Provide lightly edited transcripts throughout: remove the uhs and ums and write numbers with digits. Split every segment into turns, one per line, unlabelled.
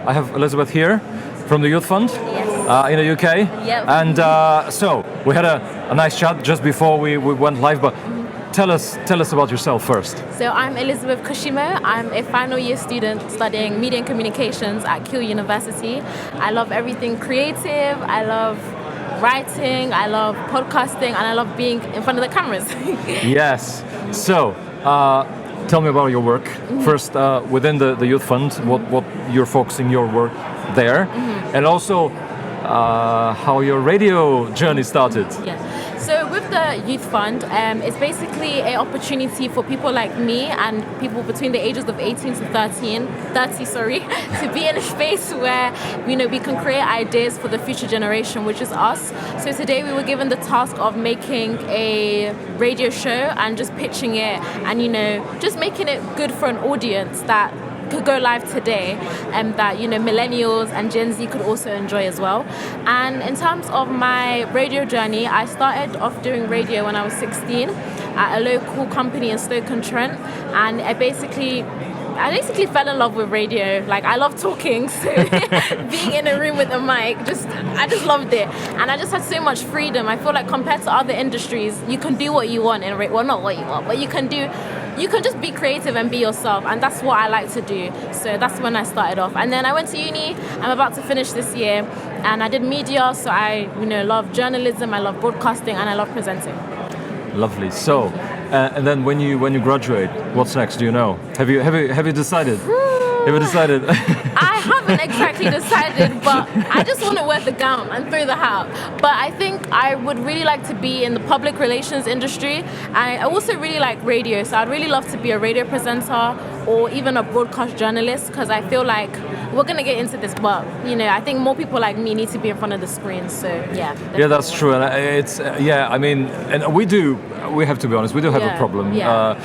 I have Elizabeth here from the Youth Fund in the UK.
Yep.
And so we had a nice chat just before we went live, but tell us about yourself first.
So I'm Elizabeth Kushimo. I'm a final year student studying media and communications at Keele University. I love everything creative. I love writing. I love podcasting, and I love being in front of the cameras.
Yes. So tell me about your work. First, within the Youth Fund, what you're focusing your work there, and also how your radio journey started.
Yeah. So with the Youth Fund, it's basically an opportunity for people like me and people between the ages of 18 to 30, to be in a space where we can create ideas for the future generation, which is us. So today we were given the task of making a radio show and just pitching it and just making it good for an audience that could go live today, and that millennials and Gen Z could also enjoy as well. And in terms of my radio journey, I started off doing radio when I was 16 at a local company in Stoke-on-Trent, and I basically fell in love with radio. Like, I love talking, so being in a room with a mic, I just loved it. And I just had so much freedom. I feel like compared to other industries, you can do what you want in radio. Well, not what you want, but you can just be creative and be yourself, and that's what I like to do. So that's when I started off. And then I went to uni. I'm about to finish this year, and I did media, so I love journalism, I love broadcasting, and I love presenting.
Lovely. So, and then when you graduate, what's next? Do you know? Have you decided? Have you decided?
I haven't exactly decided, but I just want to wear the gown and throw the hat. But I think I would really like to be in the public relations industry. I also really like radio, so I'd really love to be a radio presenter or even a broadcast journalist, because I feel like we're going to get into this, but I think more people like me need to be in front of the screen. So yeah.
Yeah, that's true, and it's I mean, and we have to be honest, we do have a problem.
Yeah.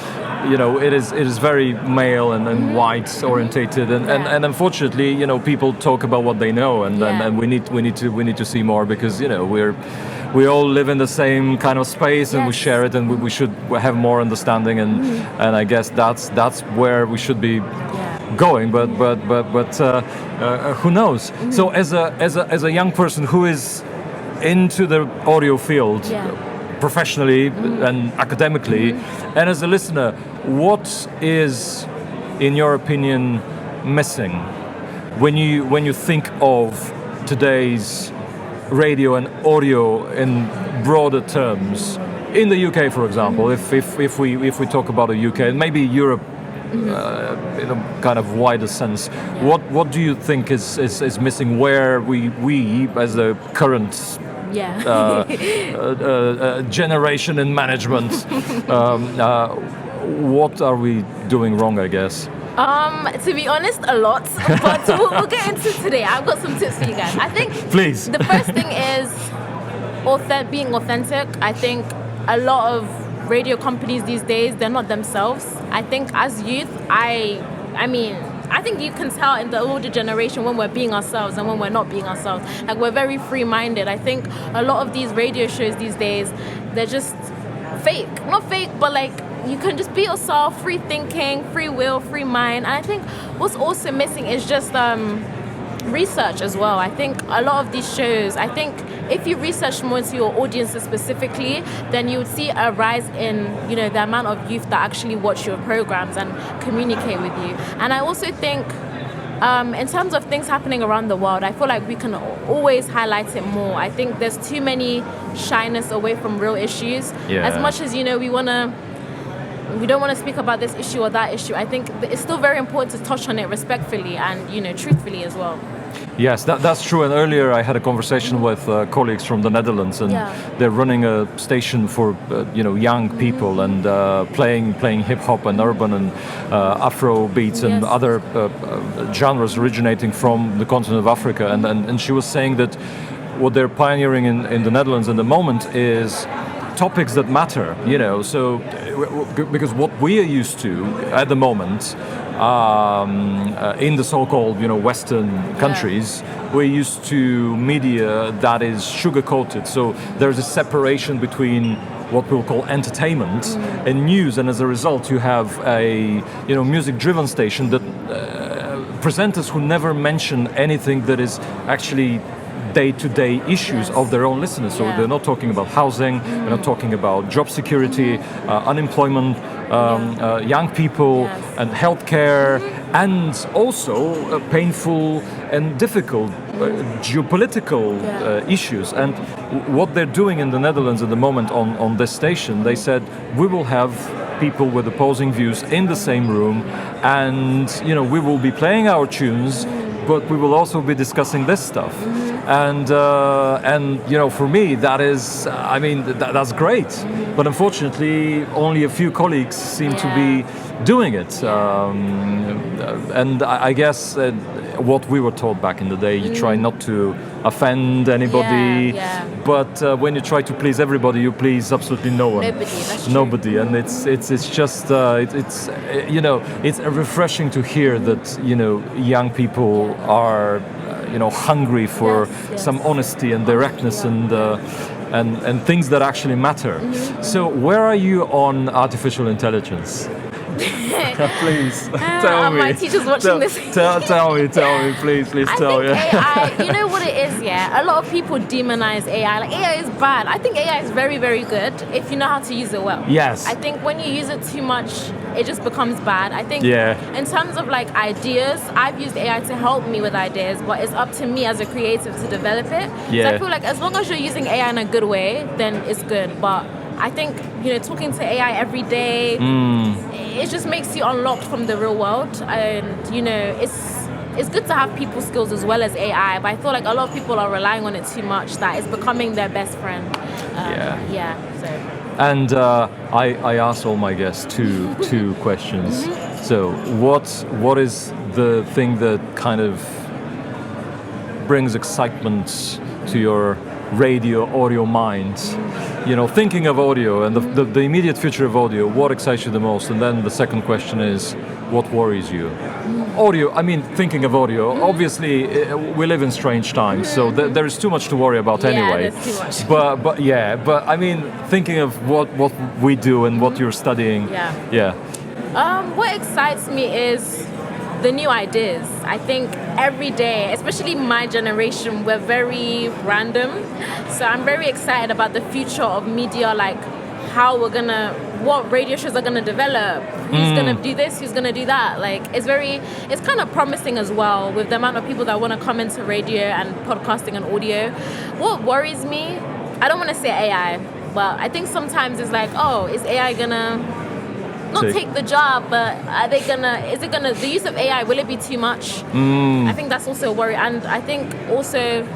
It is very male and white orientated, and unfortunately, people talk about what they know, and we need to see more, because we all live in the same kind of space, and we share it, and we should have more understanding, and I guess that's where we should be going, but who knows? So as a young person who is into the audio field, professionally and academically, and as a listener, what is, in your opinion, missing when you think of today's radio and audio in broader terms? In the UK, for example, if we talk about the UK and maybe Europe, in a kind of wider sense, what do you think is missing? Where we as the current generation in management, what are we doing wrong, I guess?
To be honest, a lot, but we'll get into it today. I've got some tips for you guys. I think
Please.
The first thing is being authentic. I think a lot of radio companies these days, they're not themselves. I think as youth, I think you can tell in the older generation when we're being ourselves and when we're not being ourselves. Like, we're very free-minded. I think a lot of these radio shows these days, they're just fake. Not fake, but like, you can just be yourself, free thinking, free will, free mind. And I think what's also missing is just research as well. I think a lot of these shows, if you research more into your audiences specifically, then you would see a rise in the amount of youth that actually watch your programs and communicate with you. And I also think in terms of things happening around the world, I feel like we can always highlight it more. I think there's too many shyness away from real issues. As much as we don't want to speak about this issue or that issue, I think it's still very important to touch on it respectfully and truthfully as well.
Yes, that's true. And earlier I had a conversation with colleagues from the Netherlands, and they're running a station for young people and playing hip hop and urban and Afro beats and other genres originating from the continent of Africa. And she was saying that what they're pioneering in the Netherlands at the moment is topics that matter, so because what we are used to at the moment in the so-called Western countries, we're used to media that is sugar-coated, so there's a separation between what we'll call entertainment and news, and as a result you have a music-driven station that presenters who never mention anything that is actually day-to-day issues of their own listeners. So they're not talking about housing, they're not talking about job security, unemployment, young people, and healthcare, and also painful and difficult geopolitical issues. And what they're doing in the Netherlands at the moment on this station, they said, we will have people with opposing views in the same room, and we will be playing our tunes, but we will also be discussing this stuff. And for me, that is, that's great. But unfortunately, only a few colleagues seem to be doing it. And I guess what we were taught back in the day, you try not to offend anybody, but when you try to please everybody, you please absolutely no one.
Nobody, that's true.
Nobody, and it's just it's refreshing to hear that young people are hungry for some honesty and directness and things that actually matter. So where are you on artificial intelligence? Please tell me.
My teacher's watching this.
Tell me, please tell me.
I think AI, you know what it is, a lot of people demonize AI. Like, AI is bad. I think AI is very, very good if you know how to use it well.
Yes.
I think when you use it too much, it just becomes bad. I think in terms of like ideas, I've used AI to help me with ideas, but it's up to me as a creative to develop it. So I feel like as long as you're using AI in a good way, then it's good. But I think, talking to AI every day, it just makes you unlocked from the real world. And, it's good to have people skills as well as AI, but I feel like a lot of people are relying on it too much that it's becoming their best friend. So.
And I asked all my guests two questions. So what is the thing that kind of brings excitement to your radio, audio mind? Thinking of audio and the immediate future of audio, what excites you the most? And then the second question is, what worries you? Audio, thinking of audio, obviously we live in strange times, so there is too much to worry about anyway.
There's too much.
But thinking of what we do and what you're studying.
What excites me is the new ideas. I think every day, especially my generation, we're very random. So I'm very excited about the future of media, like what radio shows are gonna develop, who's gonna do this, who's gonna do that. Like it's kind of promising as well with the amount of people that want to come into radio and podcasting and audio. What worries me, I don't want to say AI, but I think sometimes it's like, is AI gonna not take the job, but the use of AI, will it be too much? I think that's also a worry. And I think also,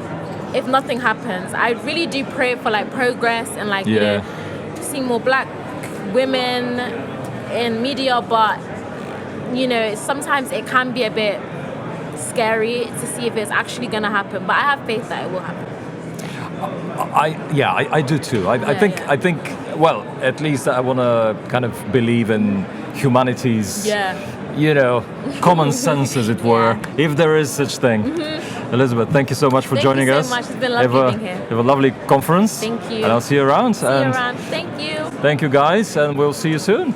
if nothing happens, I really do pray for like progress and like seeing more black women in media, but sometimes it can be a bit scary to see if it's actually going to happen, but I have faith that it will happen.
I do too. I think well, at least I want to kind of believe in humanity's common sense, as it were, if there is such thing. Elizabeth, thank you so much for joining us.
Thank you so much. It's been lovely being here.
Have a lovely conference.
Thank you.
And I'll see you around.
See you around. Thank you.
Thank you, guys, and we'll see you soon.